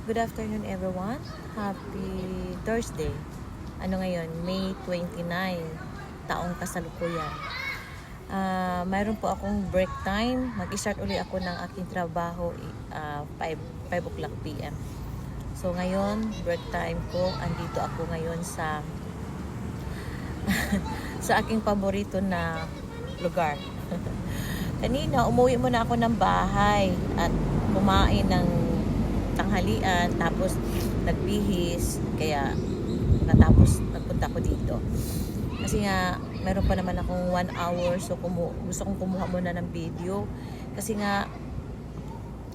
Good afternoon everyone. Happy Thursday. Ano ngayon? May 29, taong kasalukuyan. Mayroon po akong break time. Mag-start uli ako ng aking trabaho 5 o'clock PM. So ngayon, break time ko. Andito ako ngayon sa sa aking paborito na lugar. Kanina, umuwi muna ako ng bahay at kumain ng tanghalian, tapos nagbihis, kaya natapos nagpunta ko dito. Kasi nga, meron pa naman akong 1 hour, so gusto kong kumuha muna ng video. Kasi nga,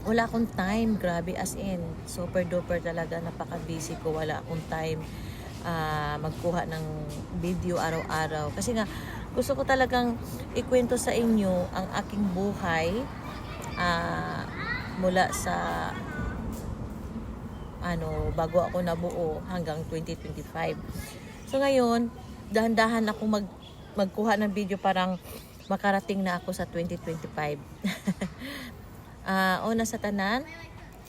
wala akong time, grabe, as in, super duper talaga, napaka-busy ko, wala akong time magkuha ng video araw-araw. Kasi nga, gusto ko talagang ikwento sa inyo ang aking buhay mula sa bago ako nabuo hanggang 2025. So ngayon, dahan-dahan ako magkuha ng video, parang makarating na ako sa 2025. Una sa tanan,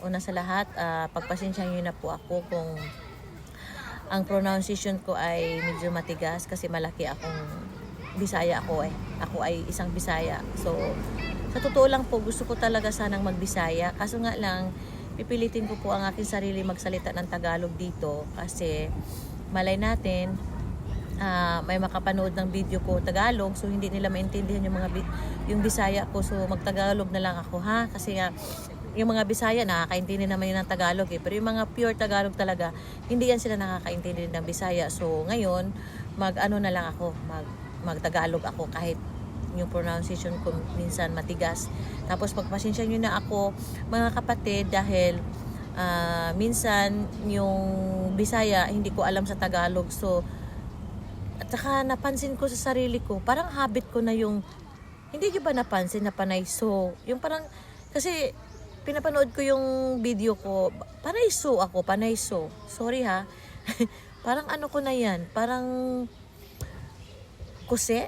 una sa lahat, pagpasensyahan niyo na po ako kung ang pronunciation ko ay medyo matigas kasi malaki akong Bisaya ako eh. Ako ay isang Bisaya. So, sa totoo lang po, gusto ko talaga sanang magbisaya. Kaso nga lang, pipilitin ko po ang aking sarili magsalita ng Tagalog dito kasi malay natin may makapanood ng video ko Tagalog, so hindi nila maintindihan yung Bisaya ko, so magtagalog na lang ako ha, kasi nga yung mga Bisaya nakakaintindi naman yun ng Tagalog eh, pero yung mga pure Tagalog talaga hindi yan sila nakakaintindi ng Bisaya. So ngayon mag-ano na lang ako, magtagalog ako kahit yung pronunciation ko minsan matigas. Tapos pagpasensya nyo na ako mga kapatid, dahil minsan yung Bisaya hindi ko alam sa Tagalog. So at saka napansin ko sa sarili ko, parang habit ko na yung, hindi nyo ba napansin na panay so, yung parang, kasi pinapanood ko yung video ko, panay so ako, panay so, sorry ha. Parang ano ko na yan, parang kuse,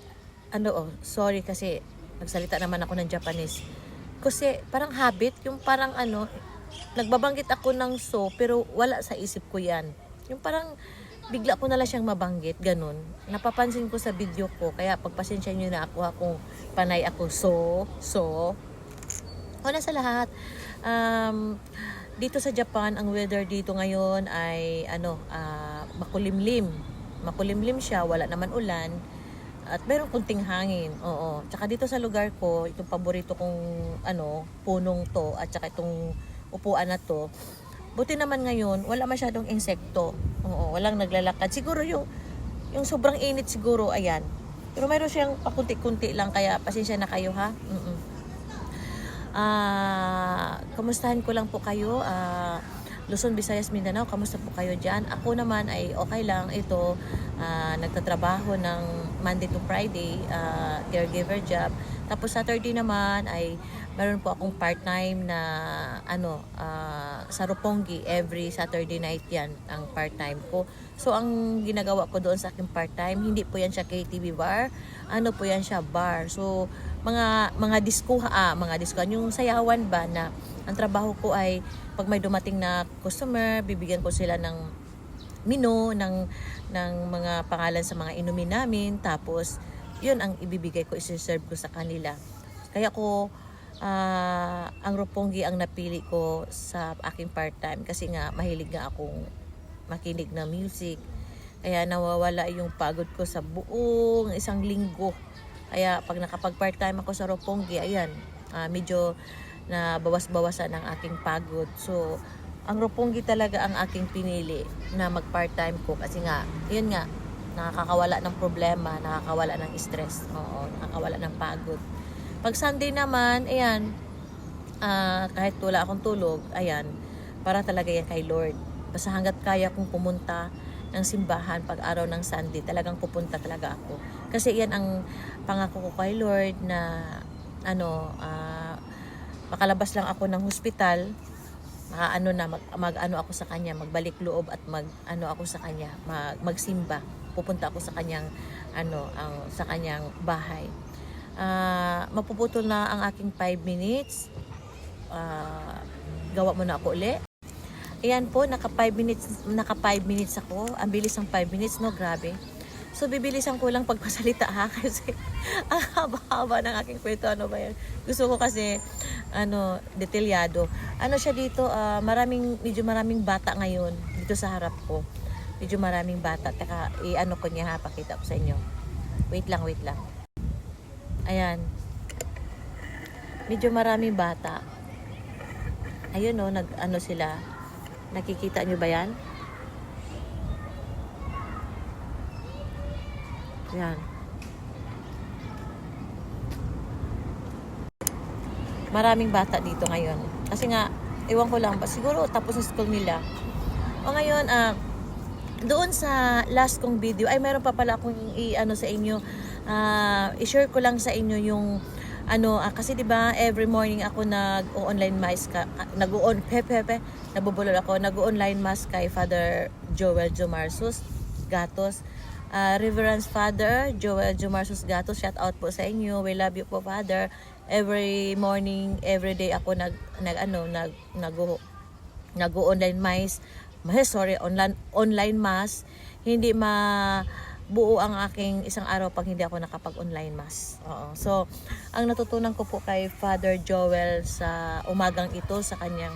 sorry kasi nagsalita naman ako ng Japanese. Kasi parang habit, yung parang nagbabanggit ako ng so, pero wala sa isip ko yan. Yung parang bigla ko na lang siyang mabanggit, ganun. Napapansin ko sa video ko, kaya pagpasensya nyo na ako kung panay ako so. Una sa lahat, dito sa Japan, ang weather dito ngayon ay makulimlim. Makulimlim siya, wala naman ulan. At meron kunting hangin. Oo. Tsaka dito sa lugar ko, itong paborito kong punong to, at tsaka itong upuan na to, buti naman ngayon, wala masyadong insekto. Oo, walang naglalakad. Siguro yung sobrang init siguro, ayan. Pero mayroon siyang pakunti-kunti lang, kaya pasensya na kayo ha. Kamustahan ko lang po kayo. Luzon, Visayas, Mindanao, kamusta po kayo dyan? Ako naman ay okay lang. Ito, nagtatrabaho ng Monday to Friday, caregiver job. Tapos Saturday naman ay meron po akong part-time na sa Roppongi. Every Saturday night yan ang part-time ko. So ang ginagawa ko doon sa aking part-time, hindi po yan siya KTV bar, po yan siya bar. So mga disco, yung sayawan ba, na ang trabaho ko ay pag may dumating na customer, bibigyan ko sila ng menu ng mga pangalan sa mga inumin namin, tapos yun ang ibibigay ko, isi-serve ko sa kanila. Kaya ko ang Roppongi ang napili ko sa aking part-time kasi nga mahilig nga akong makinig na music. Kaya nawawala yung pagod ko sa buong isang linggo. Kaya pag nakapag part-time ako sa Roppongi, ayan, medyo na bawas-bawasan ang aking pagod. So ang Roppongi talaga ang aking pinili na mag part-time ko kasi nga, yun nga, nakakawala ng problema, nakakawala ng stress, nakakawala ng pagod. Pag Sunday naman, ayan, kahit wala akong tulog, ayan, para talaga yan kay Lord. Basta hanggat kaya kong pumunta ng simbahan pag araw ng Sunday, talagang pupunta talaga ako. Kasi yan ang pangako ko kay Lord na makalabas lang ako ng hospital, mag-ano ako sa kanya, magbalik loob at ako sa kanya, magsimba. Pupunta ako sa kanyang sa kanyang bahay. Mapuputol na ang aking 5 minutes. Gawa mo na ako uli. Ayan po, naka 5 minutes ako. Ang bilis ng 5 minutes, no? Grabe. So, bibilisan ko lang pagpasalita ha, kasi ang haba-haba ng aking kwento. Ano ba yan? Gusto ko kasi, detalyado. Ano siya dito, medyo maraming bata ngayon dito sa harap ko. Medyo maraming bata. Teka, ko niya ha, pakita ko sa inyo. Wait lang. Ayan. Medyo maraming bata. Ayun o, sila. Nakikita nyo ba yan? Yan. Maraming bata dito ngayon. Kasi nga, ewan ko lang, siguro tapos ng school nila. O ngayon, doon sa last kong video, ay meron pa pala akong sa inyo, i-share ko lang sa inyo yung kasi 'di ba every morning ako nag-online mass nag-online mass kay Father Joel Jomarsus Gatos. Reverend Father Joel Jomarsus Gatos, shout out po sa inyo. We love you po, Father. Every morning, every day ako nag-online mass. Online mass. Hindi buo ang aking isang araw pag hindi ako nakapag-online mass. Oo. So, ang natutunan ko po kay Father Joel sa umagang ito, sa kanyang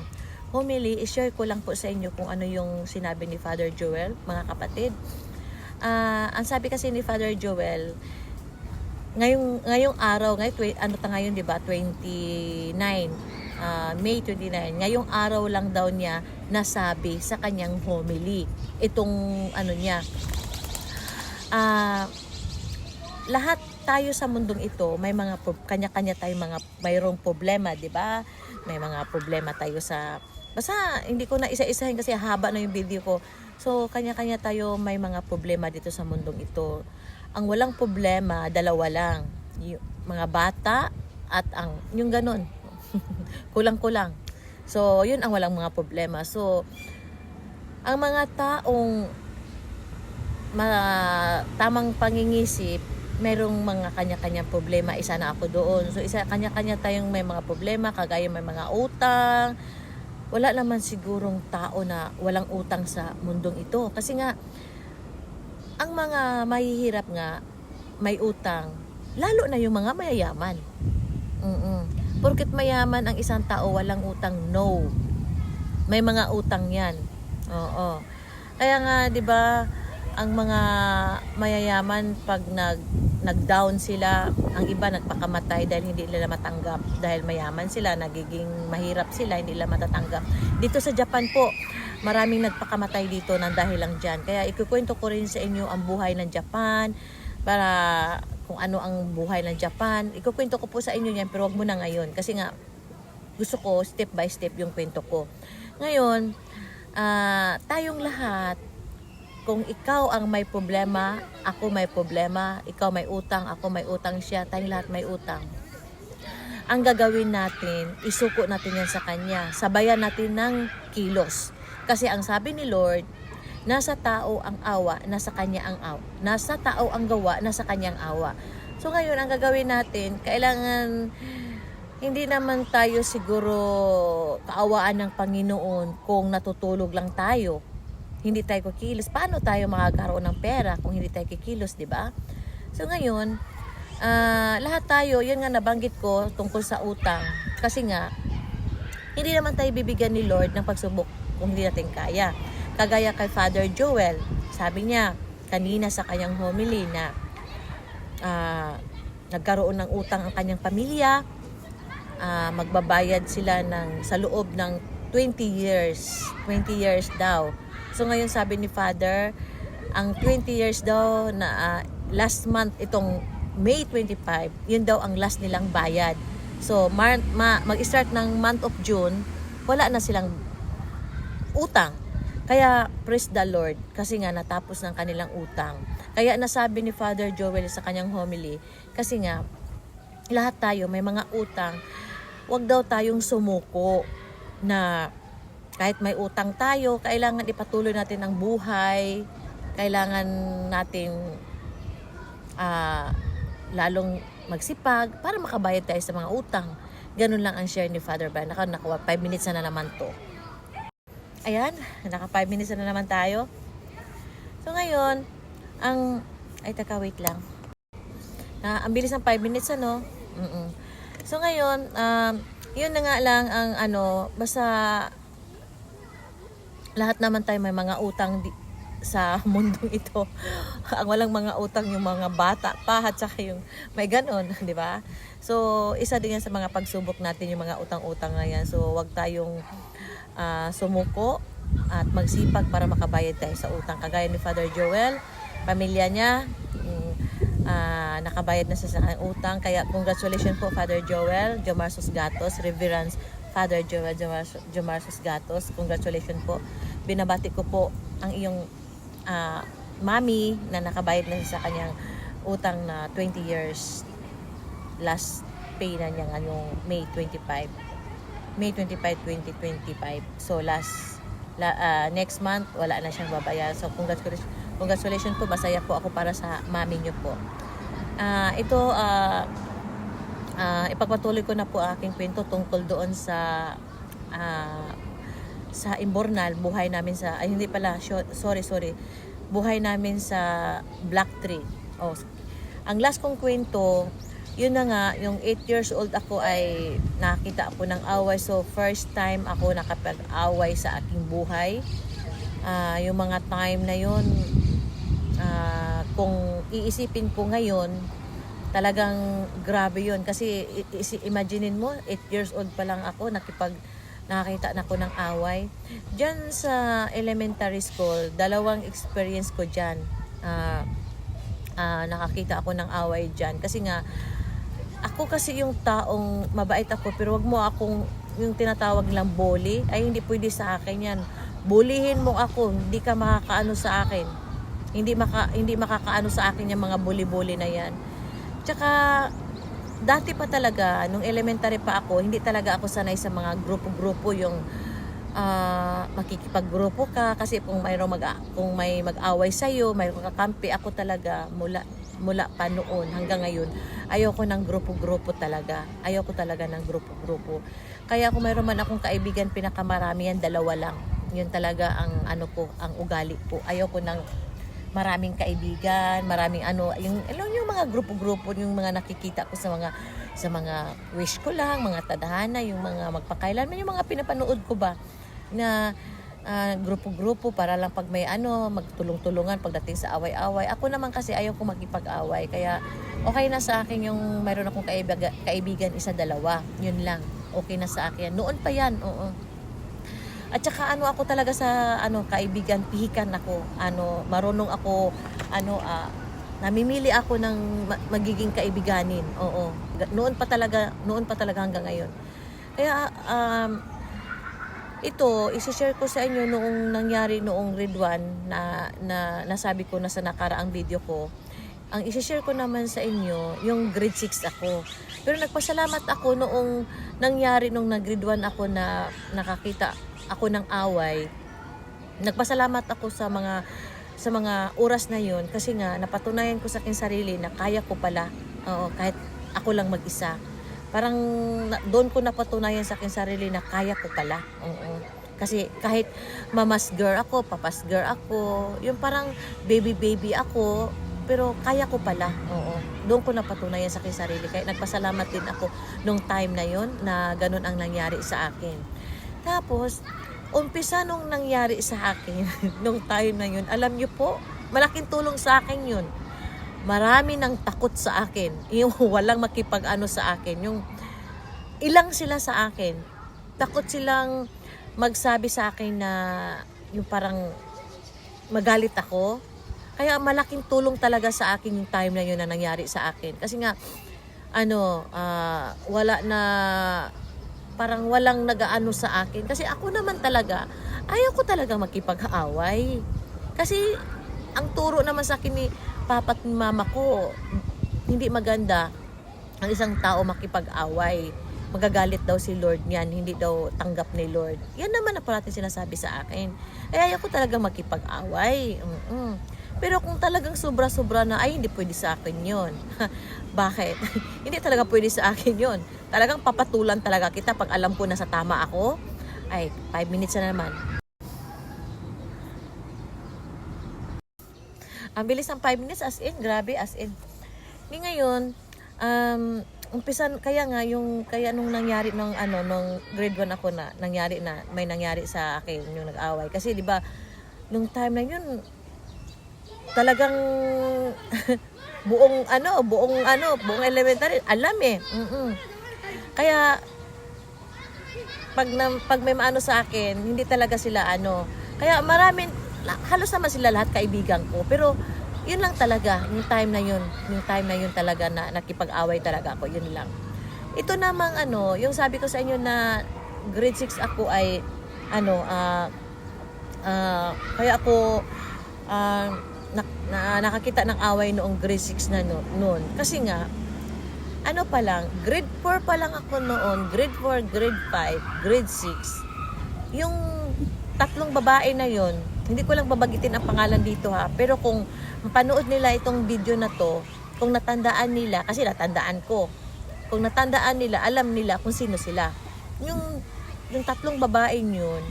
homily, i-share ko lang po sa inyo kung ano yung sinabi ni Father Joel, mga kapatid. Ang sabi kasi ni Father Joel, ngayong araw, ngayon, di ba, 29, May 29, ngayong araw lang daw niya nasabi sa kanyang homily. Itong lahat tayo sa mundong ito, may mga kanya-kanya tayong mayroong problema, 'di ba? May mga problema tayo basta hindi ko na isa-isahin kasi haba na yung video ko. So, kanya-kanya tayo may mga problema dito sa mundong ito. Ang walang problema, dalawa lang. Yung mga bata at yung ganun. Kulang-kulang. So, yun ang walang mga problema. So, ang mga taong tamang pangingisip, merong mga kanya-kanyang problema. Isa na ako doon. So, kanya-kanya tayong may mga problema, kagaya may mga utang. Wala naman sigurong tao na walang utang sa mundong ito. Kasi nga, ang mga mahihirap nga, may utang. Lalo na yung mga mayayaman. Porket mayaman ang isang tao, walang utang, no. May mga utang yan. Oo. Kaya nga, di ba, ang mga mayayaman pag nag-down sila, ang iba nagpakamatay dahil hindi nila matanggap, dahil mayaman sila, nagiging mahirap sila, hindi nila matatanggap. Dito sa Japan po, maraming nagpakamatay dito ng dahil lang dyan. Kaya ikukwento ko rin sa inyo ang buhay ng Japan, para kung ano ang buhay ng Japan. Ikukwento ko po sa inyo yan, pero wag mo na ngayon kasi nga gusto ko step by step yung kwento ko. Ngayon, tayong lahat, kung ikaw ang may problema, ako may problema, ikaw may utang, ako may utang, siya, tayong lahat may utang. Ang gagawin natin, isuko natin yan sa Kanya. Sabayan natin ng kilos. Kasi ang sabi ni Lord, nasa tao ang awa, nasa Kanya ang awa. Nasa tao ang gawa, nasa Kanyang awa. So ngayon, ang gagawin natin, kailangan, hindi naman tayo siguro kaawaan ng Panginoon kung natutulog lang tayo. Hindi tayo kikilos. Paano tayo makakaroon ng pera kung hindi tayo kikilos, di ba? So ngayon, lahat tayo, yun nga nabanggit ko tungkol sa utang. Kasi nga, hindi naman tayo bibigyan ni Lord ng pagsubok kung hindi natin kaya. Kagaya kay Father Joel, sabi niya kanina sa kanyang homily na nagkaroon ng utang ang kanyang pamilya, magbabayad sila sa loob ng 20 years daw. So ngayon sabi ni Father, ang 20 years daw na last month, itong May 25, yun daw ang last nilang bayad. So mag-start ng month of June, wala na silang utang. Kaya praise the Lord, kasi nga natapos ng kanilang utang. Kaya nasabi ni Father Joel sa kanyang homily, kasi nga lahat tayo may mga utang, wag daw tayong sumuko na kahit may utang tayo, kailangan ipatuloy natin ang buhay, kailangan natin lalong magsipag para makabayad tayo sa mga utang. Ganun lang ang share ni Father Brian. Naka 5 minutes na naman to. ayan, naka 5 minutes na naman tayo. So ngayon, ay taka, wait lang. Ang bilis ng 5 minutes, ano? So ngayon, yun na nga lang ang basta lahat naman tayo may mga utang sa mundong ito. Ang walang mga utang yung mga bata pa at saka yung may ganon, di ba? So, isa din yan sa mga pagsubok natin yung mga utang-utang na yan. So, wag tayong sumuko at magsipag para makabayad tayo sa utang. Kagaya ni Father Joel, pamilya niya, nakabayad na sa kanyang utang. Kaya congratulations po Father Joel, Jomar Gatos, Reverence Father Joel Jomar Gatos. Congratulations po. Binabati ko po ang iyong mami na nakabayad na sa kanyang utang na 20 years. Last pay na niya ngayong May 25, 2025. So next month wala na siyang babayaran. So congratulations po, masaya po ako para sa mami niyo po. Ipagpatuloy ko na po aking kwento tungkol doon sa Imbornal, buhay namin sa buhay namin sa Black Tree. Ang last kong kwento, yun na nga, yung 8 years old ako ay nakita ako ng away. So first time ako nakapag-away sa aking buhay. Yung mga time na yun, kung iisipin ko ngayon, talagang grabe yun. Kasi imaginein mo, 8 years old pa lang ako, nakakita na ako ng away. Diyan sa elementary school, dalawang experience ko dyan. Nakakita ako ng away dyan. Kasi nga, ako kasi yung taong mabait ako, pero wag mo akong yung tinatawag lang bully. Ay, hindi pwede sa akin yan. Bulihin mo ako, hindi ka makakaano sa akin. Hindi makakaano sa akin yung mga bully-bully na yan. Tsaka, dati pa talaga, nung elementary pa ako, hindi talaga ako sanay sa mga grupo-grupo, yung makikipaggrupo ka kasi kung may mag-away sa iyo, may kakampi. Ako talaga mula pa noon hanggang ngayon, ayoko ng grupo-grupo talaga. Ayoko talaga ng grupo-grupo. Kaya kung mayroon man akong kaibigan, pinakamarami yan, 2 lang. Yun talaga ang ang ugali ko. Ayoko ng maraming kaibigan, maraming yung mga grupo-grupo, yung mga nakikita ko sa mga wish ko lang, mga tadhana, yung mga magpakailanman, yung mga pinapanood ko ba na grupo-grupo para lang pag may magtulong-tulungan pagdating sa away-away. Ako naman kasi ayaw ko makipag-away, kaya okay na sa akin yung mayroon akong kaibigan 1, 2, yun lang. Okay na sa akin. Noon pa yan, oo. At saka ako talaga sa kaibigan, pihikan ako. Marunong ako namimili ako ng magiging kaibiganin. Oo. Noon pa talaga hanggang ngayon. Kaya ito, i-share ko sa inyo noong nangyari noong grade 1 na nasabi ko na sa nakaraang video ko. Ang i-share ko naman sa inyo, yung grade 6 ako. Pero nagpasalamat ako noong nangyari nung grade 1 ako na nakakita ako ng away. Nagpasalamat ako sa mga oras na yun kasi nga napatunayan ko sa akin sarili na kaya ko pala. Oo, kahit ako lang mag-isa. Parang doon ko napatunayan sa akin sarili na kaya ko pala. Oo. Kasi kahit mamas girl ako, papas girl ako, yung parang baby ako, pero kaya ko pala. Oo. Doon ko napatunayan sa akin sarili. Kaya nagpasalamat din ako nung time na yon na ganun ang nangyari sa akin. Tapos, umpisa nung nangyari sa akin, nung time na yun, alam nyo po, malaking tulong sa akin yun. Marami nang takot sa akin. Yung walang makipag-ano sa akin. Yung ilang sila sa akin. Takot silang magsabi sa akin na yung parang magalit ako. Kaya malaking tulong talaga sa akin yung time na yun na nangyari sa akin. Kasi nga, wala na, parang walang nag-aano sa akin. Kasi ako naman talaga, ayaw ko talaga makipag-away. Kasi ang turo naman sa akin ni papa at mama ko, hindi maganda ang isang tao makipag-away. Magagalit daw si Lord niyan, hindi daw tanggap ni Lord. Yan naman na parating sinasabi sa akin. Kaya ayaw ko talaga makipag-away. Pero kung talagang sobra-sobra na, ay hindi pwede sa akin yun. Bakit? Hindi talaga pwede sa akin yun. Talagang papatulan talaga kita pag alam ko na sa tama ako. Ay, 5 minutes na naman. Ang bilis ng 5 minutes, as in, grabe, as in. Ngayon, umpisan, kaya nung nangyari nung grade 1 ako na, may nangyari sa akin, yung nag-away. Kasi, di ba, nung time na yun, talagang, buong elementary, alam eh. Kaya, pag may maano sa akin, hindi talaga sila kaya halos naman sila lahat kaibigan ko. Pero, yun lang talaga, yung time na yun talaga na nakipag-away talaga ako, yun lang. Ito namang yung sabi ko sa inyo na grade 6 ako ay, kaya ako, nakakita ng away noong grade 6 na noon. Kasi nga, pa lang, grade 4 pa lang ako noon, grade 4, grade 5, grade 6. Yung tatlong babae na yon, hindi ko lang babagitin ang pangalan dito ha, pero kung mapanood nila itong video na to, kung natandaan nila, kasi natandaan ko, kung natandaan nila, alam nila kung sino sila. Yung tatlong babae yun,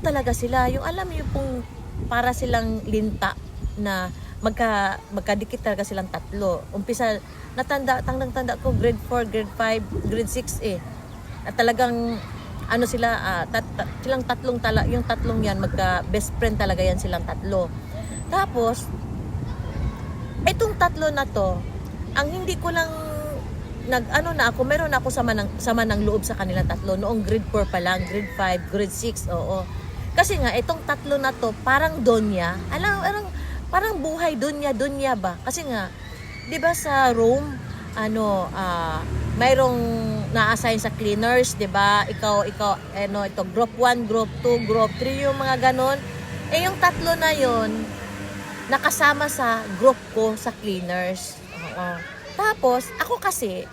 talaga sila, yung alam yung pong para silang linta na magkadikit talaga silang tatlo. Umpisa, tanda ko, grade 4, grade 5, grade 6 eh. At talagang, silang yung tatlong yan, best friend talaga yan silang tatlo. Tapos, itong tatlo na to, ang hindi ko lang, meron na ako sama ng loob sa kanilang tatlo, noong grade 4 pa lang, grade 5, grade 6, oo. Kasi nga, itong tatlo na to, parang donya, parang buhay donya ba? Kasi nga, di ba sa Rome, mayroong na-assign sa cleaners, di ba? Ikaw, ito, group 1, group 2, group 3, yung mga ganon. Yung tatlo na yon nakasama sa group ko sa cleaners. Oo. Tapos, ako kasi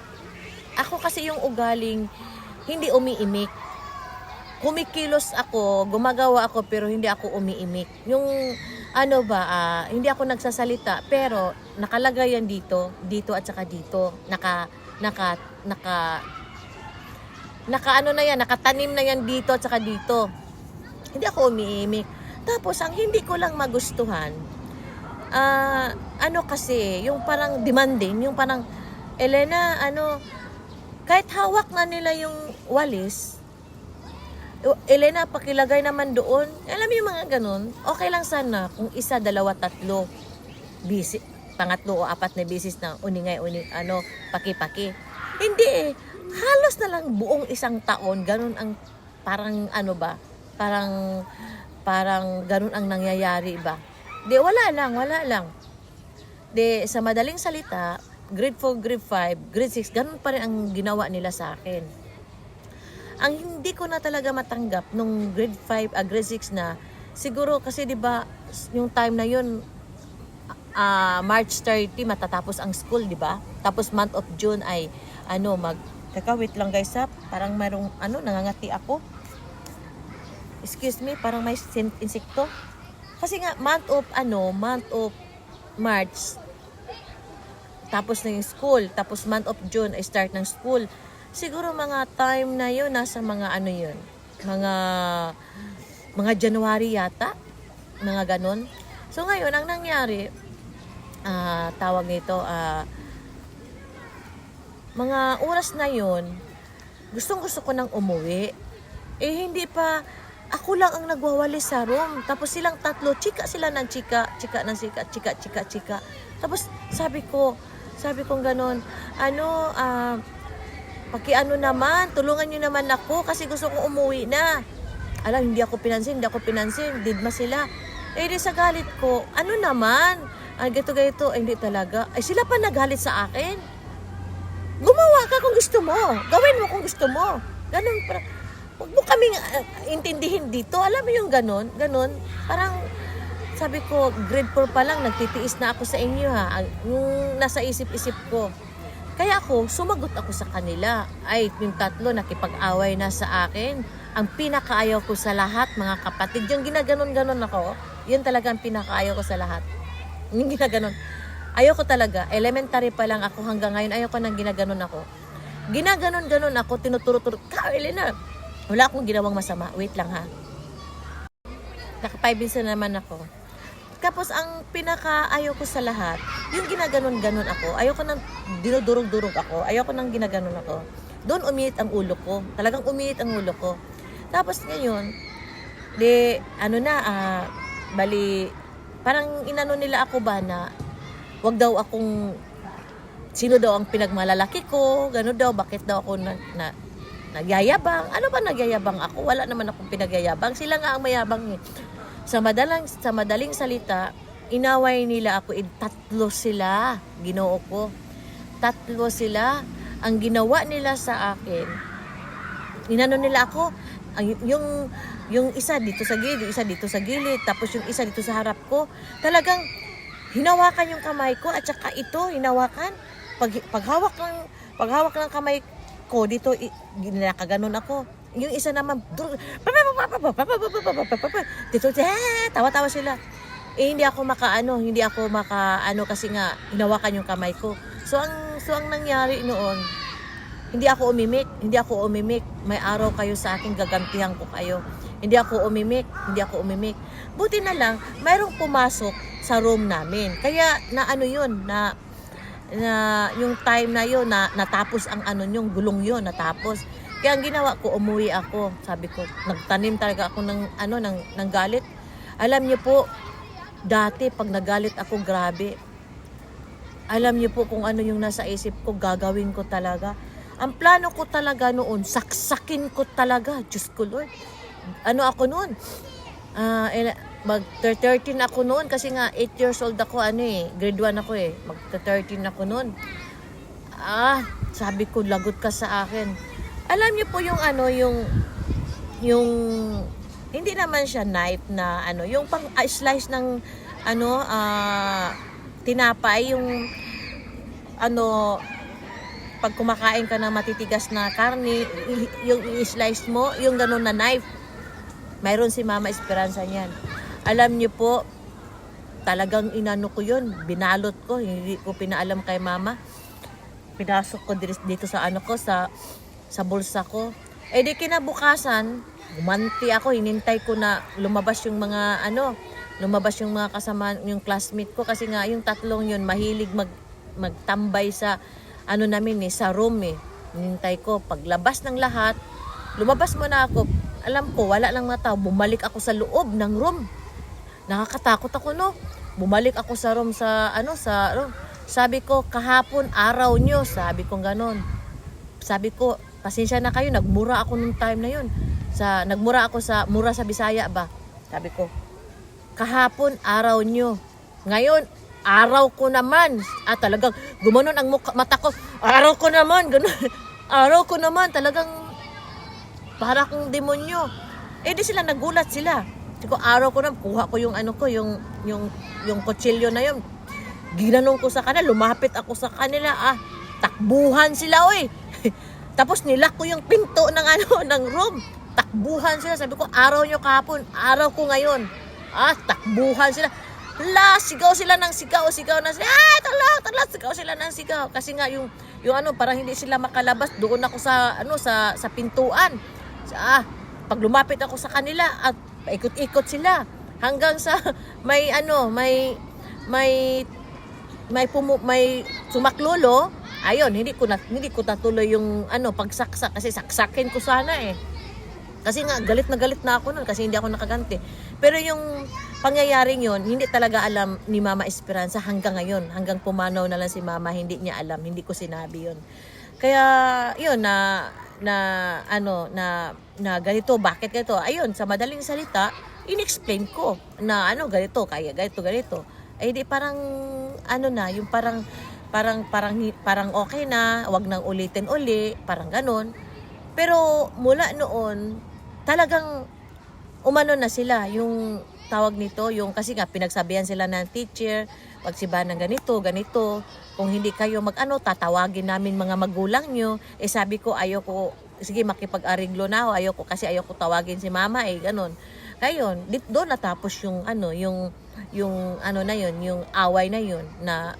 yung ugaling hindi umiimik. Kumikilos ako, gumagawa ako, pero hindi ako umiimik. Yung, hindi ako nagsasalita, pero nakalagay yan dito at saka dito. Nakatanim na yan dito at saka dito. Hindi ako umiimik. Tapos, ang hindi ko lang magustuhan, kasi, yung parang demanding, yung parang, Elena, kahit hawak na nila yung walis, Elena, pakilagay naman doon. Alam mo yung mga ganun, okay lang sana kung isa, dalawa, tatlo, busy, pangatlo o apat na bisis na paki-paki. Hindi eh, halos na lang buong isang taon, ganun ang, parang parang ganun ang nangyayari ba. Wala lang. Sa madaling salita, grade 4, grade 5, grade 6, ganun pa rin ang ginawa nila sa akin. Ang hindi ko na talaga matanggap nung grade 5, grade 6 na, siguro kasi 'di ba, yung time na yun, March 30 matatapos ang school, 'di ba? Tapos month of June ay wait lang guys ha, parang mayroong nangangati ako. Excuse me, parang may insekto. Kasi nga month of March tapos na yung school, tapos month of June ay start ng school. Siguro mga time na yun, nasa mga mga January yata, mga ganon. So ngayon, ang nangyari, tawag nito, mga oras na yun, gustong-gusto ko nang umuwi. Hindi pa, ako lang ang nagwawalis sa room. Tapos silang tatlo, chika ng chika. Tapos sabi ko ganon, naman, tulungan nyo naman ako kasi gusto kong umuwi na. Alam, hindi ako pinansin, didma sila. Di sa galit ko, naman, ganito, hindi talaga. Sila pa nagalit sa akin. Gumawa ka kung gusto mo, gawin mo kung gusto mo. Ganon, huwag mo kaming intindihin dito. Alam mo yung ganon, parang, sabi ko, grade 4 pa lang, nagtitiis na ako sa inyo ha, yung nasa isip-isip ko. Kaya sumagot ako sa kanila. Yung tatlo nakipag-away na sa akin. Ang pinakaayaw ko sa lahat, mga kapatid, yung ginaganon-ganon ako, yun talaga ang pinakaayaw ko sa lahat. Yung ginaganon. Ayaw ko talaga. Elementary pa lang ako hanggang ngayon, ayaw ko nang ginaganon ako. Ginaganon-ganon ako, tinuturo-turo. Elena, wala akong ginawang masama. Wait lang ha. Naka 5 minutes na naman ako. tapos ang pinaka-ayaw ko sa lahat, yung ginaganon-ganon ako. Ayoko nang dinudurog-durog ako. Ayoko nang ginaganon ako. Doon umiit ang ulo ko. Talagang umiit ang ulo ko. Tapos ngayon, bali, parang inano nila ako ba na wag daw akong, sino daw ang pinagmalalaki ko, gano'n daw, bakit daw ako nagyayabang. Ano ba nagyayabang ako? Wala naman akong pinagyayabang. Sila nga ang mayabang eh. Sa madaling salita, inaway nila ako. Tatlo sila, Ginoo ko. Tatlo sila. Ang ginawa nila sa akin, inano nila ako, yung isa dito sa gilid, yung isa dito sa gilid, tapos yung isa dito sa harap ko. Talagang hinawakan yung kamay ko at saka ito, hinawakan. Paghawak ng kamay ko dito, ginakaganon ako. Yung isa naman, dito, tawa-tawa sila. Hindi ako makaano kasi nga hinawakan yung kamay ko. So ang nangyari noon, hindi ako umimik. May araw kayo sa akin, gagantihan ko kayo. Hindi ako umimik. Buti na lang, mayroong pumasok sa room namin. Kaya na yung time na yun, natapos ang yung gulong yun, natapos. Kaya ang ginawa ko, umuwi ako. Sabi ko, nagtanim talaga ako ng galit. Alam niyo po, dati pag nagalit ako, grabe. Alam niyo po kung ano yung nasa isip ko, gagawin ko talaga. Ang plano ko talaga noon, saksakin ko talaga. Diyos ko Lord. Ano ako noon? Mag-13 ako noon kasi nga 8 years old ako, grade 1 ako eh. Mag-13 ako noon. Sabi ko, lagot ka sa akin. Alam niyo po yung yung hindi naman siya knife na yung pang slice ng tinapay, yung pag kumakain ka ng matitigas na karne, yung i-slice mo, yung ganun na knife. Mayroon si Mama Esperanza niyan. Alam niyo po, talagang inano ko yun, binalot ko, hindi ko pinaalam kay Mama. Pinasok ko dito sa sa bulsa ko. Di kinabukasan, gumanti ako, hinintay ko na lumabas yung mga kasama, yung classmate ko, kasi nga yung tatlong yun mahilig magtambay sa sa room eh. Hinintay ko, paglabas ng lahat, lumabas muna ako. Alam ko, wala lang na tao. Bumalik ako sa loob ng room. Nakakatakot ako, no? Bumalik ako sa room sa room. Sabi ko, kahapon, araw nyo. Sabi ko ganon. Sabi ko, pasensya na kayo, nagmura ako nung time na yun. Nagmura ako mura sa Bisaya ba? Sabi ko, kahapon, araw nyo. Ngayon, araw ko naman. Talagang gumanon ang mata ko. Araw ko naman, ganun. Araw ko naman, talagang para kong demonyo. Di sila nagulat sila. Sabi ko, araw ko naman, kuha ko yung yung kutsilyo na yun. Ginanong ko sa kanila, lumapit ako sa kanila. Takbuhan sila, oy. Tapos nilak ko yung pinto ng room. Takbuhan sila. Sabi ko, araw nyo kahapon, araw ko ngayon. Takbuhan sila. Sigaw sila ng sigaw na sila. Tala, sigaw sila ng sigaw. Kasi nga yung parang hindi sila makalabas, doon ako sa pintuan. Pag lumapit ako sa kanila at paikot-ikot sila hanggang sa may sumaklolo. Ayun, hindi ko natuloy yung pagsaksak kasi saksakin ko sana eh. Kasi nga galit na ako noon kasi hindi ako nakaganti. Pero yung pangyayaring yun, hindi talaga alam ni Mama Esperanza hanggang ngayon. Hanggang pumanaw na lang si Mama, hindi niya alam, hindi ko sinabi yun. Kaya yun na ganito, bakit ganito? Ayun, sa madaling salita, in-explain ko na ganito, kaya ganito. Di parang yung parang okay na, wag nang ulitin uli, parang ganon. Pero mula noon, talagang umano na sila, yung tawag nito, yung kasi nga pinagsabihan sila ng teacher, pagsibahan ng ganito, kung hindi kayo tatawagin namin mga magulang nyo. Sabi ko, ayoko, sige makipag-ariglo na ako, ayoko tawagin si Mama ganon. Ngayon, doon natapos yung away na yun na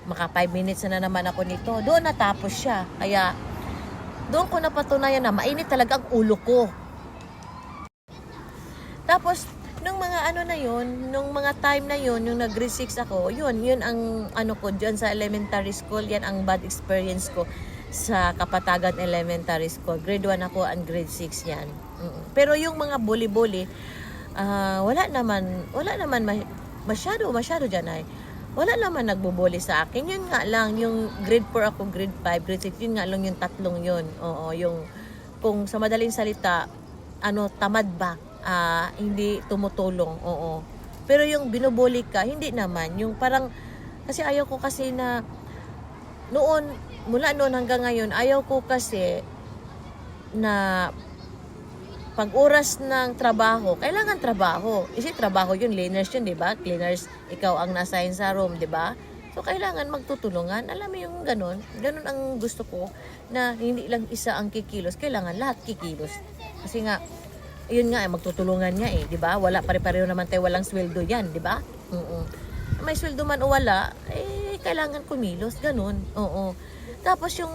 maka 5 minutes na naman ako nito. Doon natapos siya. Kaya doon ko napatunayan na mainit talaga ang ulo ko. Tapos nung mga ano na yun, nung mga time na yun, yung nag-grade 6 ako, yun ang ano ko, dyan sa elementary school, yan ang bad experience ko sa Kapatagan Elementary School. Grade 1 ako and grade 6 yan. Pero yung mga bully-bully, wala naman masyado dyan ay. Wala naman nagbubuli sa akin. Yun nga lang, yung grade 4 ako, grade 5, grade 6, yun nga lang yung tatlong yun. Oo, yung, kung sa madaling salita, tamad ba? Hindi tumutulong, oo. Pero yung binubuli ka, hindi naman. Yung parang, kasi ayaw ko kasi na, mula noon hanggang ngayon, ayaw ko kasi na pag oras ng trabaho, kailangan trabaho. Kasi trabaho yun, cleaners yun, di ba? Cleaners, ikaw ang nasa sa room, di ba? So, kailangan magtutulungan. Alam mo yung ganun. Ganun ang gusto ko na hindi lang isa ang kikilos. Kailangan lahat kikilos. Kasi nga, yun nga, magtutulungan niya di ba? Wala, pare-pareho naman tayo, walang sweldo yan, di ba? May sweldo man o wala, kailangan kumilos. Ganun, oo. Tapos yung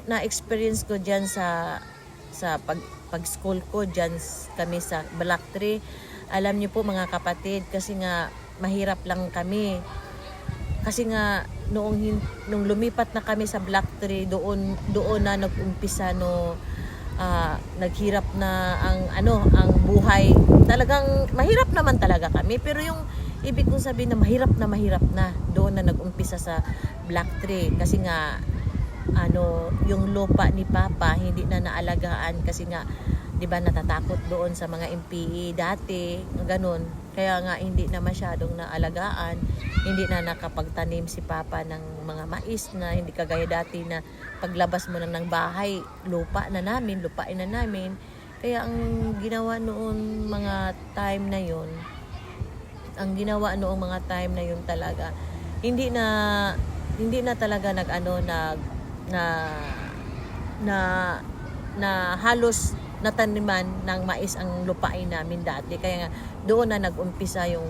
na-experience ko dyan sa pag-school ko dyan kami sa Black Tree. Alam niyo po mga kapatid, kasi nga mahirap lang kami. Kasi nga nung lumipat na kami sa Black Tree, doon na nag-umpisa naghirap na ang buhay. Talagang mahirap naman talaga kami, pero yung ibig kong sabihin na mahirap na doon na nag-umpisa sa Black Tree, kasi nga yung lupa ni Papa hindi na naalagaan, kasi nga 'di ba natatakot doon sa mga MPE dati, ganun. Kaya nga hindi na masyadong naalagaan, hindi na nakapagtanim si Papa ng mga mais, na hindi kagaya dati na paglabas mo ng bahay, lupain na namin. Kaya ang ginawa noon mga time na yun, talaga hindi na talaga na halos nataniman ng mais ang lupain namin dati. Kaya nga doon na nag-umpisa yung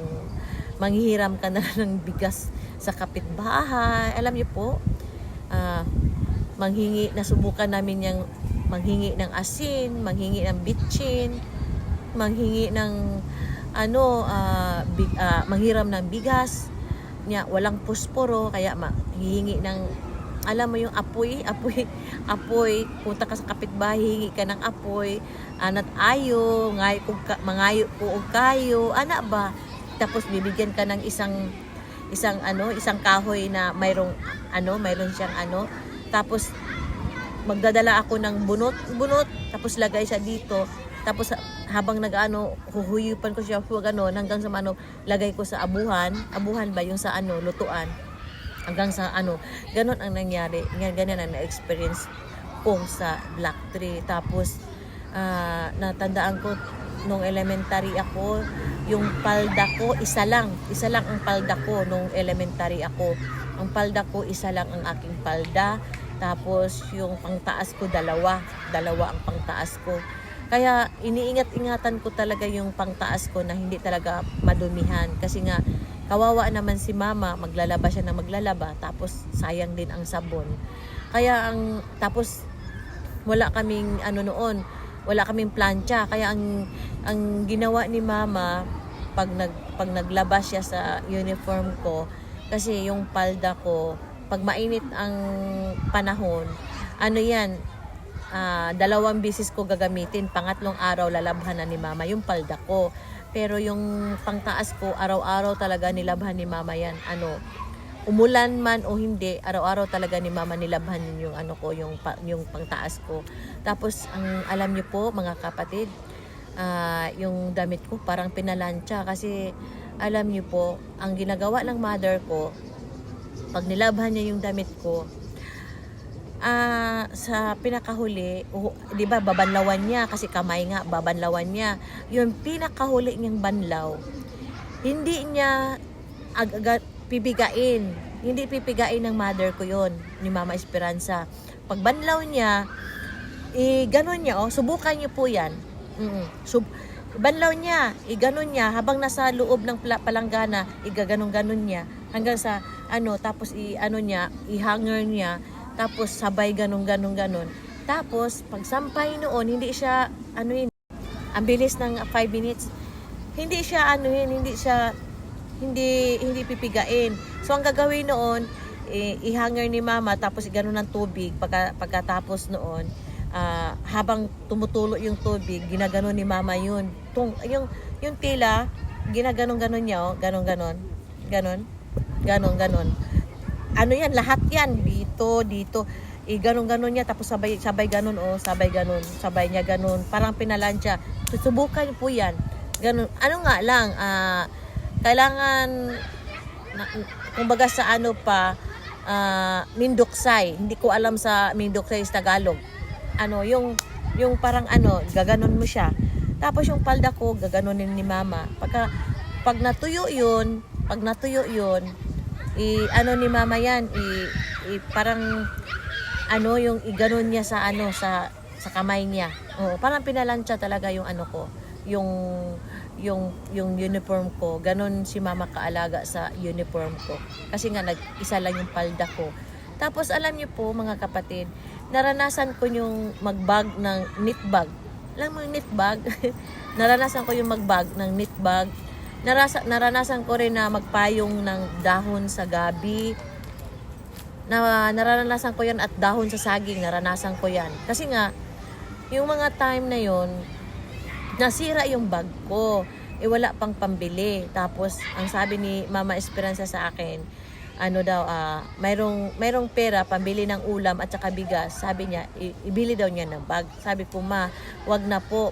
manghihiram ka na ng bigas sa kapitbahay. Alam niyo po, nasubukan namin yung manghingi ng asin, manghingi ng bitchin, manghingi ng manghiram ng bigas niya, walang posporo, kaya hihingi ng, alam mo yung apoy, punta ka sa kapitbahay, hingi ka ng apoy, anat ayo, mangayo ko og kayo, ana ba? Tapos bibigyan ka ng isang kahoy na mayroon siyang tapos magdadala ako ng bunot, tapos lagay siya dito, tapos habang huhuyupan ko siya hanggang sa lagay ko sa abuhan ba yung sa lutuan, hanggang sa ganon ang nangyari. Ganyan ang na-experience ko sa Black Tree. Tapos natandaan ko nung elementary ako, yung palda ko isa lang ang palda ko nung elementary ako. Ang palda ko isa lang ang aking palda. Tapos yung pangtaas ko dalawa ang pangtaas ko. Kaya iniingat-ingatan ko talaga yung pangtaas ko na hindi talaga madumihan, kasi nga kawawa naman si Mama, maglalaba siya na maglalaba, tapos sayang din ang sabon. Kaya tapos wala kaming wala kaming plancha, kaya ang ginawa ni Mama pag naglaba siya sa uniform ko, kasi yung palda ko pag mainit ang panahon, dalawang bisis ko gagamitin, pangatlong araw lalabhan na ni Mama yung palda ko. Pero yung pangtaas ko, araw-araw talaga nilabhan ni Mama yan. Umulan man o hindi, araw-araw talaga ni Mama nilabhan yung yung pangtaas ko. Tapos alam niyo po mga kapatid, yung damit ko parang pinalansya, kasi alam niyo po, ang ginagawa ng mother ko, pag nilabhan niya yung damit ko, sa pinakahuli, di ba babanlawan niya, kasi kamay nga, babanlawan niya. Yung pinakahuli niyang banlaw, hindi niya pipigain. Hindi pipigain ng mother ko yon, ni Mama Esperanza. Pag banlaw niya, ganon niya, subukan niyo po yan. Banlaw niya, ganon niya, habang nasa loob ng palanggana, igaganon-ganon niya, hanggang sa tapos i-hanger niya, tapos sabay ganon. Tapos pag sampay noon, hindi siya Ang bilis ng 5 minutes. Hindi siya ano yun, hindi pipigain. So ang gagawin noon, ihanger ni mama tapos igano ng tubig pagkatapos noon, habang tumutulo yung tubig, ginagano ni mama yun. Yung tila, ginaganon-ganon niya, oh, ganon-ganon. Ganon. Ano yan, lahat yan, dito. Ganon-ganon niya, tapos sabay ganon, oh, sabay niya ganon. Parang pinalansya. Susubukan po yan. Ganon. Ano nga lang, kailangan, kumbaga sa ano pa, mindoksay. Hindi ko alam sa mindoksay sa Tagalog. Ano, yung parang ano, gaganon mo siya. Tapos yung palda ko, gaganunin ni mama. Pag natuyo yun, ano ni mama yan, parang, ano, yung iganon niya sa ano, sa kamay niya. Oo, parang pinalansya talaga yung ano ko, yung uniform ko. Ganon si mama kaalaga sa uniform ko. Kasi nga isa lang yung palda ko. Tapos alam niyo po mga kapatid, naranasan ko yung magbag ng knit bag. Alam mo yung knit bag? Naranasan ko yung magbag ng knit bag. Naranasan ko rin na magpayong ng dahon sa gabi. Naranasan ko yan, at dahon sa saging, naranasan ko yan. Kasi nga, yung mga time na yon, nasira yung bag ko. Wala pang pambili. Tapos, ang sabi ni Mama Esperanza sa akin, ano daw, mayroong pera, pambili ng ulam at saka bigas. Sabi niya, ibili daw niya ng bag. Sabi ko, ma, wag na po.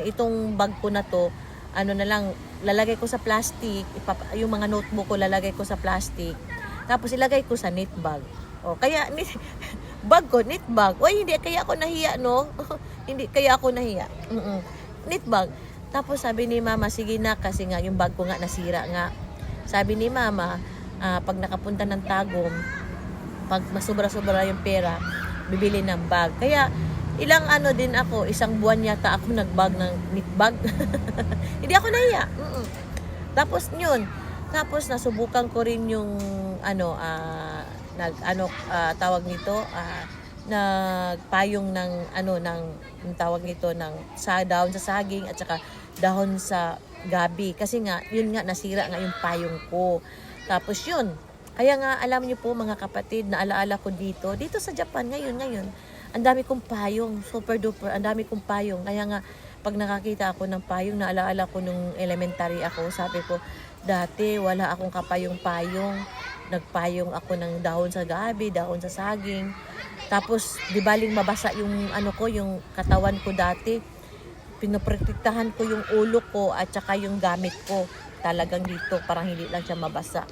Itong bag ko na to, ano na lang, lalagay ko sa plastic, yung mga notebook ko lalagay ko sa plastic. Tapos ilagay ko sa knit bag. O, kaya, bag ko, knit bag. Uy, hindi kaya ako nahiya, no? Hindi kaya ako nahiya. Knit bag. Tapos sabi ni mama, sige na, kasi nga yung bag ko nga nasira nga. Sabi ni mama, pag nakapunta ng Tagum, pag masubra-sobra yung pera, bibili ng bag. Kaya, ilang ano din ako, isang buwan yata ako nagbag ng knit bag. Hindi ako nahiya. Tapos yun, tapos nasubukan ko rin yung tawag nito, nagpayong ng tawag nito ng dahon sa saging at saka dahon sa gabi, kasi nga yun nga nasira nga yung payong ko. Tapos yun, kaya nga alam niyo po mga kapatid, naalaala ko dito sa Japan ngayon ang dami kong payong, super duper, ang dami kong payong. Kaya nga pag nakakita ako ng payong, naalaala ko nung elementary ako, sabi ko, dati wala akong kapayong-payong. Nagpayong ako ng dahon sa gabi, dahon sa saging. Tapos, di baling mabasa yung yung katawan ko dati. Pinoprotektahan ko yung ulo ko at saka yung gamit ko. Talagang dito, parang hindi lang siya mabasa.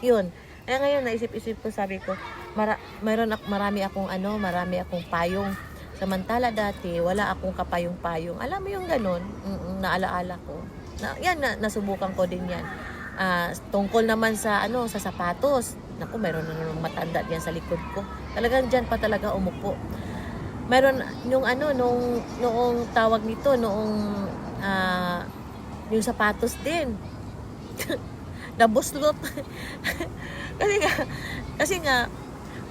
Yun. Kaya ngayon, naisip-isip ko, sabi ko, marami akong payong. Samantala dati, wala akong kapayong-payong. Alam mo yung ganun? Naalaala ko. Nasubukan ko din yan. Tungkol naman sa sapatos. Naku, mayroon na naman matanda diyan sa likod ko. Talagang diyan pa talaga umupo. Mayroon noong tawag nito, yung sapatos din. Nabuslot. kasi nga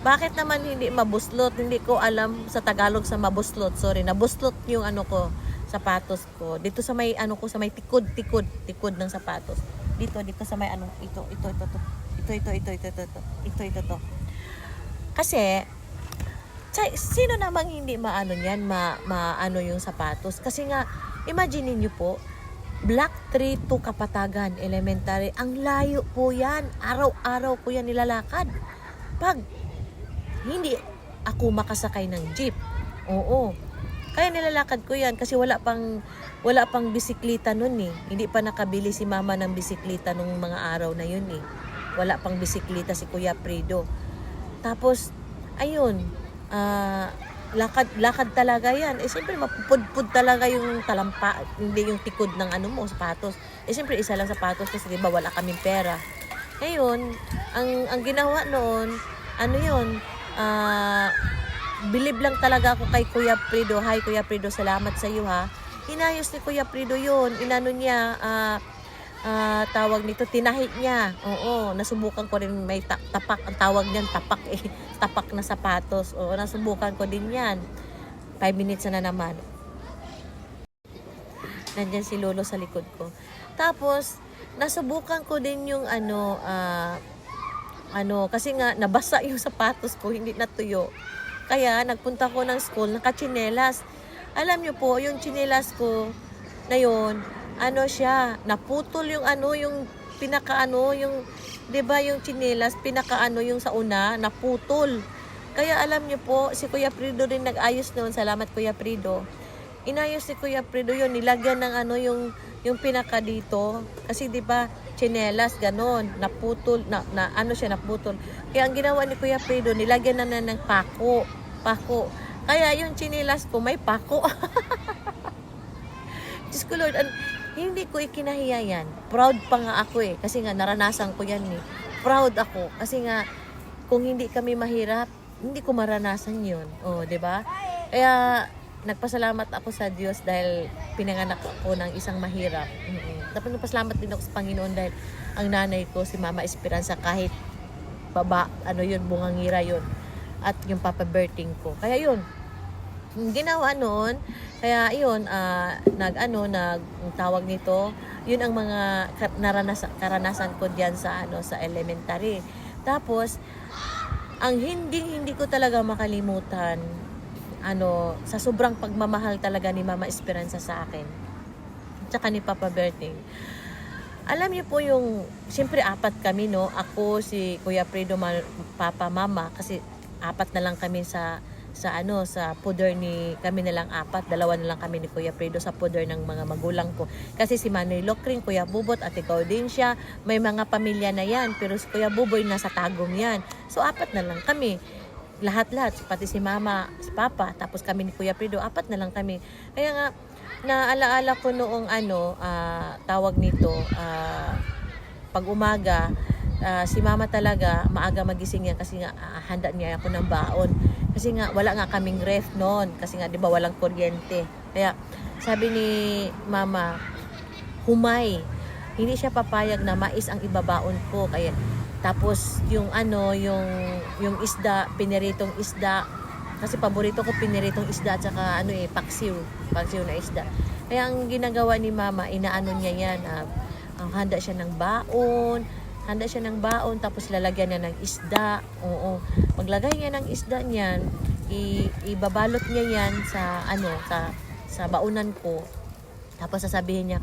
bakit naman hindi mabuslot? Hindi ko alam sa Tagalog sa mabuslot. Sorry, nabuslot yung sapatos ko. Dito sa may sa may tikod ng sapatos. Dito sa may ito. Kasi sino namang hindi maano niyan, maano yung sapatos. Kasi nga imagine niyo po, Black Tree to Kapatagan Elementary. Ang layo po yan. Araw-araw ko yan nilalakad. Pag hindi ako makasakay ng jeep. Oo. Kaya nilalakad ko yan kasi wala pang bisikleta nun eh. Hindi pa nakabili si mama ng bisikleta nung mga araw na yun eh. Wala pang bisikleta si Kuya Fredo. Tapos, ayun, lakad talaga yan. Siyempre mapupudpud talaga yung talampa, hindi yung tikod ng sapatos. Siyempre isa lang sapatos kasi diba wala kaming pera. Ngayon, ang ginawa noon, bilib lang talaga ako kay Kuya Fredo. Hi Kuya Fredo, salamat sa iyo ha. Inayos ni Kuya Fredo yun. Inano niya, tawag nito, tinahi niya. Oo, nasubukan ko rin, may tapak, ang tawag niyan, tapak eh. Tapak na sapatos. Oo, nasubukan ko din yan. 5 minutes na naman. Nandyan si lolo sa likod ko. Tapos, nasubukan ko din yung kasi nga nabasa yung sapatos ko, hindi natuyo. Kaya nagpunta ko ng school, nakachinelas. Alam niyo po, yung chinelas ko na yun, naputol yung yung yung, 'di ba yung chinelas, yung sa una, naputol. Kaya alam niyo po, si Kuya Prido rin nag-ayos noon. Salamat Kuya Prido. Inayos si Kuya Prido yun, nilagyan ng yung pinaka dito. Kasi 'di ba, chinelas ganon, naputol, naputol. Kaya ang ginawa ni Kuya Prido, nilagyan na ng pako. Kaya yung chinelas ko may pako. Diyos ko Lord, hindi ko ikinahiya yan. Proud pa nga ako kasi nga naranasan ko yan Proud ako kasi nga kung hindi kami mahirap, hindi ko maranasan yun. Oh, 'di ba? Kaya nagpasalamat ako sa Diyos dahil pinanganak ako ng isang mahirap. Dapat nagpasalamat din ako sa Panginoon dahil ang nanay ko, si Mama Esperanza, kahit bungangira yun. At yung papa birthing ko. Kaya yun, ginawa noon, kaya yun, tawag nito, yun ang mga karanasan ko diyan sa elementary. Tapos, ang hindi ko talaga makalimutan, sa sobrang pagmamahal talaga ni Mama Esperanza sa akin, tsaka ni Papa Berting. Alam niyo po siyempre 4 kami, no? Ako, si Kuya Prido, Papa, Mama, kasi 4 na lang kami sa puder kami na lang 4, 2 na lang kami ni Kuya Prido sa puder ng mga magulang ko. Kasi si Manoy Lokring, Kuya Bubot, Ate Gaudensia, may mga pamilya na yan, pero si Kuya Buboy nasa Tagum yan. So 4 na lang kami. Lahat-lahat, pati si Mama, si Papa, tapos kami ni Kuya Prido, 4 na lang kami. Kaya nga, naalaala ko noong tawag nito, pag umaga, si Mama talaga, maaga magising yan kasi nga handa niya ako ng baon. Kasi nga, wala nga kaming ref noon. Kasi nga, di ba, walang kuryente. Kaya, sabi ni Mama, humay. Hindi siya papayag na mais ang ibabaon ko. Kaya, tapos, yung isda, piniritong isda. Kasi paborito ko piniritong isda at saka paksiw. Paksiw na isda. Kaya, ang ginagawa ni Mama, inaano niya yan. Handa siya ng baon, tapos lalagyan niya ng isda. Oo. Paglagay niya ng isda niyan, ibabalot niya yan sa baonan ko. Tapos sasabihin niya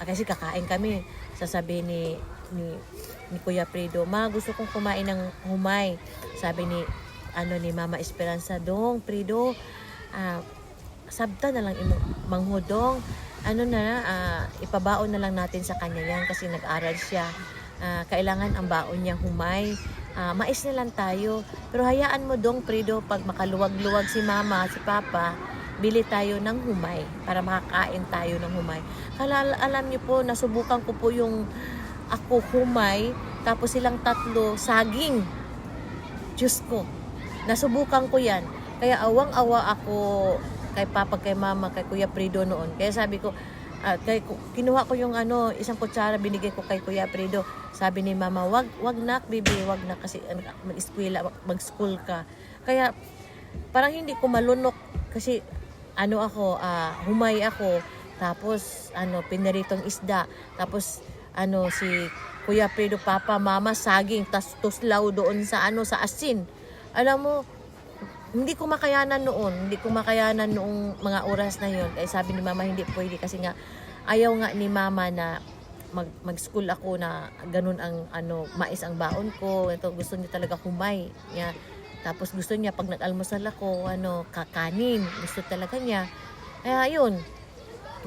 kasi kakain kami, sasabihin ni Kuya Prido, "Ma, gusto kong kumain ng humay." Sabi ni Mama Esperanza, "Dong, Prido, sabta na lang manghudong. Ipabaon na lang natin sa kanya yan kasi nag-aral siya. Kailangan ang baon niya humay. Mais na lang tayo. Pero hayaan mo Dong, Prido, pag makaluwag-luwag si Mama, si Papa, bili tayo ng humay para makakain tayo ng humay." Alam niyo po, nasubukan ko po ako humay, tapos silang 3 saging. Diyos ko, nasubukan ko yan. Kaya awang-awa ako kay Papa, kay Mama, kay Kuya Prido noon. Kaya sabi ko, kinuha ko yung isang kutsara, binigay ko kay Kuya Prido. Sabi ni Mama, wag nak, bibi, wag na kasi mag-school ka. Kaya parang hindi ko malunok kasi humay ako, tapos piniritong isda, tapos si Kuya Prido, Papa, Mama, saging, tas tuslaw doon sa asin. Alam mo, hindi ko makayanan noong mga oras na yon. Kaya sabi ni Mama, hindi pwede kasi nga ayaw nga ni Mama na mag-school ako na ganun ang mais ang baon ko. Ito, gusto niya talaga humay. Yeah. Tapos gusto niya pag nag-almusal ako, kakanin. Gusto talaga niya. Kaya yun,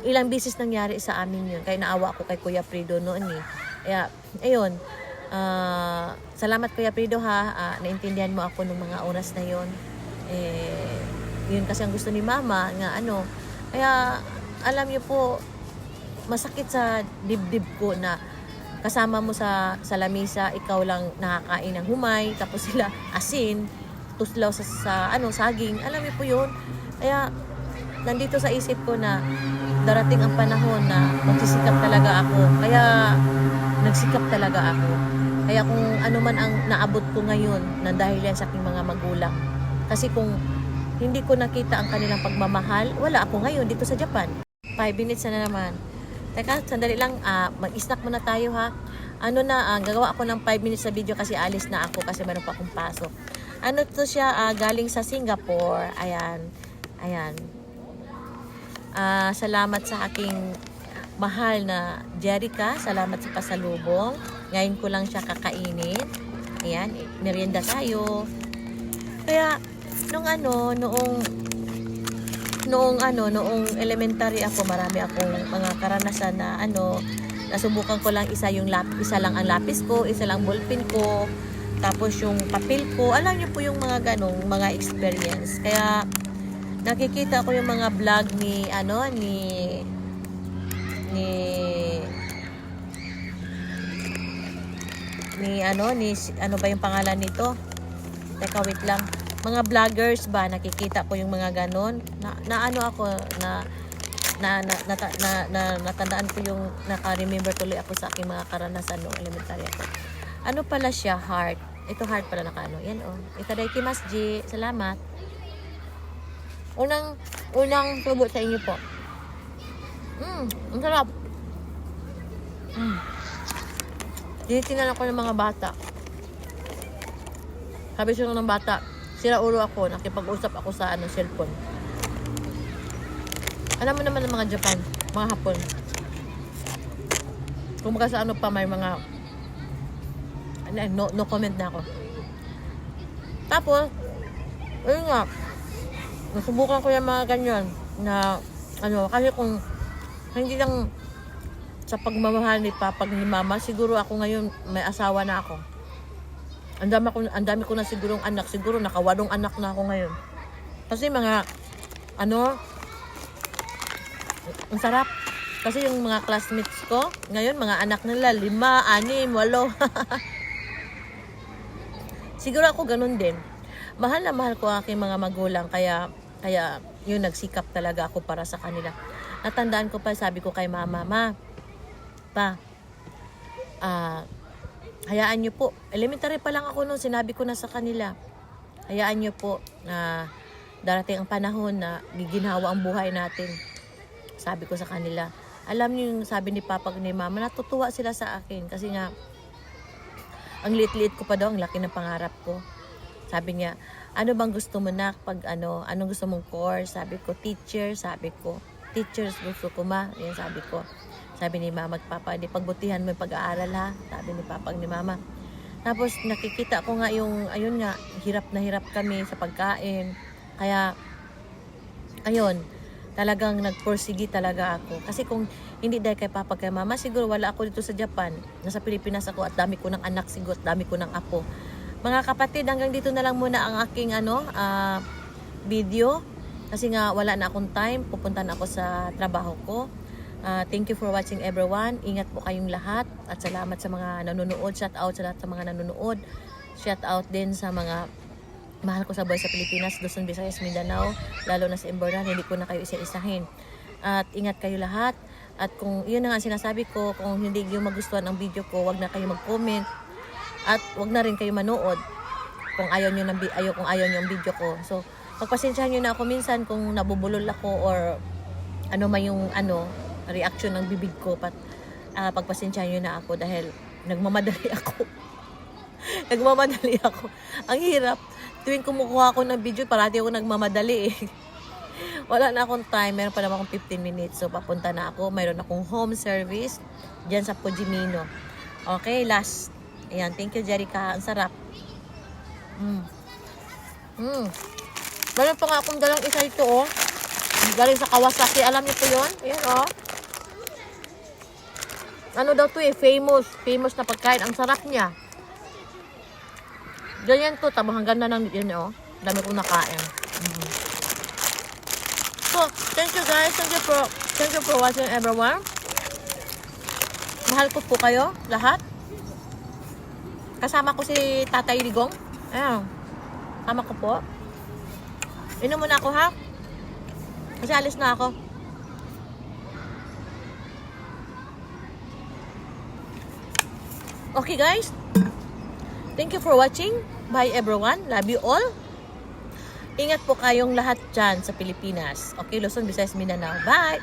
ilang beses nangyari sa amin yun. Kaya naawa ako kay Kuya Prido noon Kaya, ayun. Salamat Kuya Prido naintindihan mo ako nung mga oras na yun. Yun kasi ang gusto ni Mama nga Kaya alam niyo po, masakit sa dibdib ko na kasama mo sa lamesa, ikaw lang nakakain ng humay, tapos sila asin, tuslaw sa saging. Alam niyo po yun. Kaya nandito sa isip ko na darating ang panahon na magsisikap talaga ako. Kaya nagsikap talaga ako. Kaya kung ano man ang naabot ko ngayon, na dahil yan sa aking mga magulang. Kasi kung hindi ko nakita ang kanilang pagmamahal, wala ako ngayon dito sa Japan. 5 minutes na naman. Teka, sandali lang. Mag-snack muna tayo ha. Gagawa ako ng 5 minutes na video kasi alis na ako kasi meron pa akong pasok. Ano to siya? Galing sa Singapore. Ayan. Ayan. Salamat sa aking mahal na Jerica. Salamat sa pasalubong. Ngayon ko lang siya kakainin. Ayan. Merienda tayo. Kaya, noong elementary ako, marami akong mga karanasan na nasubukan ko lang isa lang ang lapis ko, isa lang ballpen ko, tapos yung papel ko. Alam niyo po yung mga ganong mga experience. Kaya nakikita ko yung mga vlog ni ano ba yung pangalan nito? Teka, wait lang. Mga vloggers ba, nakikita ko yung mga ganon. Natandaan ko yung naka-remember tuloy ako sa aking mga karanasan noong elementary ako. Ano pala siya? Heart. Ito heart pala naka-ano. Yan Itadakimasu ji. Salamat. Unang tubo sa inyo po. Ang sarap. Tinitingnan ako ng mga bata. Sabi siya ng bata, sira ulo ako, nakipag-usap ako sa cellphone. Alam mo naman ng mga Japan, mga Hapon. Kung baka sa pa may mga no comment na ako. Tapos, ayun nga, nasubukan ko yung mga ganyan na kasi kung hindi lang sa pagmamahal ni Papa ni Mama, siguro ako ngayon may asawa na ako. Ang dami ko na sigurong anak, siguro naka-8 anak na ako ngayon. Kasi mga ang sarap. Kasi yung mga classmates ko, ngayon mga anak nila 5, 6, 8. Siguro ako ganun din. Mahal na mahal ko aking mga magulang, kaya yun, nagsikap talaga ako para sa kanila. Natandaan ko pa, sabi ko kay Mama, hayaan nyo po. Elementary pa lang ako noon, sinabi ko na sa kanila, hayaan nyo po na darating ang panahon na giginhawa ang buhay natin. Sabi ko sa kanila. Alam nyo yung sabi ni Papa ni Mama, natutuwa sila sa akin. Kasi nga, ang liit-liit ko pa daw, ang laki ng pangarap ko. Sabi niya, ano bang gusto mo na pag anong gusto mong course? Sabi ko, teacher. Sabi ko, teachers gusto ko yan sabi ko. Sabi ni Mama at Papa, di pagbutihan mo yung pag-aaral ha. Sabi ni Papa ni Mama. Tapos nakikita ko nga yung, ayun nga, hirap na hirap kami sa pagkain. Kaya, ayun, talagang nagporsigi talaga ako. Kasi kung hindi dahil kay Papa kay Mama, siguro wala ako dito sa Japan. Nasa Pilipinas ako at dami ko ng anak siguro, at dami ko ng apo. Mga kapatid, hanggang dito na lang muna ang aking video. Kasi nga wala na akong time, pupunta na ako sa trabaho ko. Thank you for watching everyone. Ingat po kayong lahat. At salamat sa mga nanonood. Shout out sa lahat sa mga nanonood. Shout out din sa mga mahal ko sa buhay sa Pilipinas, Luzon, Visayas, Mindanao. Lalo na sa Imbornan, hindi ko na kayo isa-isahin. At ingat kayo lahat. At kung yun na nga sinasabi ko, kung hindi yung magustuhan ang video ko, wag na kayo mag-comment. At wag na rin kayo manood kung ayaw nyo ang video ko. So, pagpasensyahan nyo na ako minsan kung nabubulol ako or ano man yung reaction ng bibig ko. Pagpasensyahan nyo na ako dahil nagmamadali ako. Nagmamadali ako. Ang hirap. Tuwing kumukuha ako ng video, parati ako nagmamadali eh. Wala na akong time. Meron pa naman akong 15 minutes. So, papunta na ako. Mayroon akong home service dyan sa Pujimino. Okay, last. Ayan, thank you, Jerica. Ang sarap. Meron pa nga akong dalang isa ito, oh. Galing sa Kawasaki. Alam niyo po yun? Ayan, oh. Ano daw to eh? Famous na pagkain. Ang sarap niya. Ganyan to. Tabang hanggang na ng yun, oh. Dami kong nakain. So, thank you guys. Thank you for watching everyone. Mahal ko po kayo, lahat. Kasama ko si Tatay Ligong. Ayan. Kasama ko po. Inom muna ako, ha? Kasi alis na ako. Okay, guys. Thank you for watching. Bye, everyone. Love you all. Ingat po kayong lahat dyan sa Pilipinas. Okay, Luzon, Visayas, Mindanao. Bye!